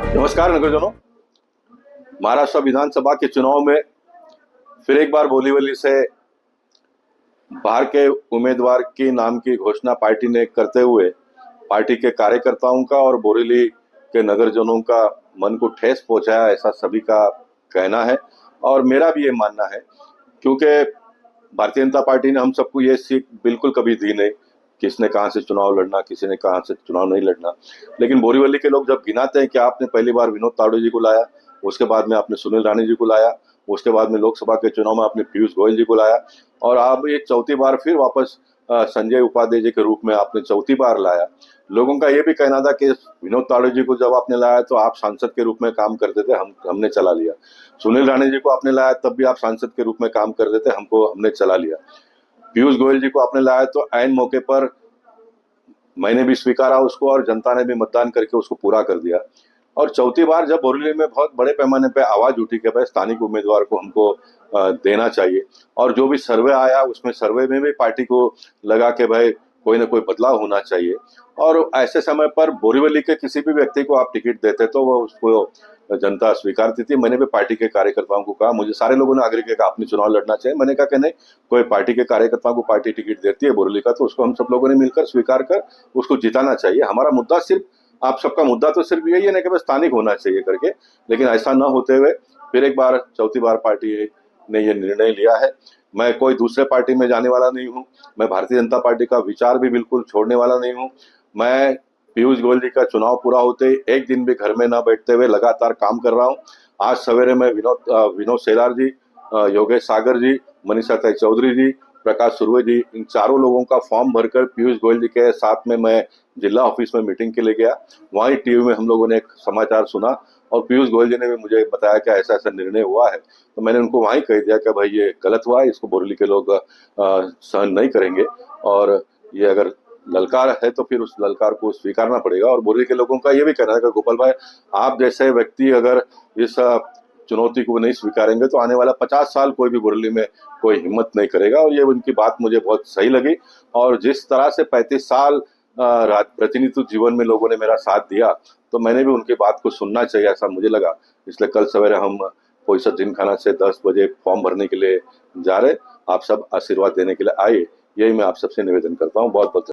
नमस्कार नगरजनों। महाराष्ट्र विधानसभा के चुनाव में फिर एक बार बोरीवली से बाहर के उम्मीदवार की नाम की घोषणा पार्टी ने करते हुए पार्टी के कार्यकर्ताओं का और बोरीवली के नगरजनों का मन को ठेस पहुंचाया, ऐसा सभी का कहना है। और मेरा भी ये मानना है, क्योंकि भारतीय जनता पार्टी ने हम सबको ये सीख बिल्कुल कभी दी नहीं, किसने कहाँ से चुनाव लड़ना, किसी ने कहाँ से चुनाव नहीं लड़ना। लेकिन बोरीवली के लोग जब गिनाते हैं कि आपने पहली बार विनोद तावड़े जी को लाया, उसके बाद में आपने सुनील राणे जी को लाया, उसके बाद में लोकसभा के चुनाव में आपने पीयूष गोयल जी को लाया, और आप एक चौथी बार फिर वापस संजय उपाध्याय जी के रूप में आपने चौथी बार लाया। लोगों का ये भी कहना था कि विनोद तावड़े जी को जब आपने लाया तो आप सांसद के रूप में काम करते थे, हमने चला लिया। सुनील राणे जी को आपने लाया तब भी आप सांसद के रूप में काम करते थे, हमने चला लिया। पीयूष गोयल जी को आपने लाया तो ऐन मौके पर मैंने भी स्वीकारा उसको और जनता ने भी मतदान करके उसको पूरा कर दिया। और चौथी बार जब बोरीवली में बहुत बड़े पैमाने पे आवाज उठी कि भाई स्थानिक उम्मीदवार को हमको देना चाहिए, और जो भी सर्वे आया उसमें सर्वे में भी पार्टी को लगा कि भाई कोई ना कोई बदलाव होना चाहिए, और ऐसे समय पर बोरीवली के किसी भी व्यक्ति को आप टिकट देते तो वो उसको जनता स्वीकारती थी। मैंने भी पार्टी के कार्यकर्ताओं को कहा, मुझे सारे लोगों ने आग्रह किया कि आपने चुनाव लड़ना चाहिए। मैंने कहा कि नहीं, कोई पार्टी के कार्यकर्ताओं को पार्टी टिकट देती है बोरीवली का तो उसको हम सब लोगों ने मिलकर स्वीकार कर उसको जिताना चाहिए। हमारा मुद्दा सिर्फ, आप सबका मुद्दा तो सिर्फ यही है ना कि बस स्थानिक होना चाहिए करके, लेकिन ऐसा न होते हुए फिर एक बार चौथी बार पार्टी ने ये निर्णय लिया है। मैं कोई दूसरे पार्टी में जाने वाला नहीं हूँ, मैं भारतीय जनता पार्टी का विचार भी बिल्कुल छोड़ने वाला नहीं हूँ। मैं पीयूष गोयल जी का चुनाव पूरा होते ही एक दिन भी घर में न बैठते हुए लगातार काम कर रहा हूँ। आज सवेरे में विनोद सेलार जी, योगेश सागर जी, मनीषा ताई चौधरी जी, प्रकाश सुर्वे जी, इन चारों लोगों का फॉर्म भरकर पीयूष गोयल जी के साथ में मैं जिला ऑफिस में मीटिंग के लिए गया। वहीं टीवी में हम लोगों ने एक समाचार सुना और पीयूष गोयल जी ने भी मुझे बताया कि ऐसा ऐसा निर्णय हुआ है। तो मैंने उनको वहीं कह दिया कि भाई ये गलत हुआ है, इसको बोरीवली के लोग सहन नहीं करेंगे, और ये अगर ललकार है तो फिर उस ललकार को स्वीकारना पड़ेगा। और बोरीवली के लोगों का ये भी कहना है कि गोपाल भाई, आप जैसे व्यक्ति अगर इस चुनौती को नहीं स्वीकारेंगे तो आने वाला 50 साल कोई भी बोरीवली में कोई हिम्मत नहीं करेगा। और ये उनकी बात मुझे बहुत सही लगी। और जिस तरह से 35 साल प्रतिनिधित्व जीवन में लोगों ने मेरा साथ दिया, तो मैंने भी उनकी बात को सुनना चाहिए, ऐसा मुझे लगा। इसलिए कल सवेरे हम पोईसर जिमखाना से 10 बजे फॉर्म भरने के लिए जा रहे। आप सब आशीर्वाद देने के लिए आइए, यही मैं आप सबसे निवेदन करता हूँ। बहुत बहुत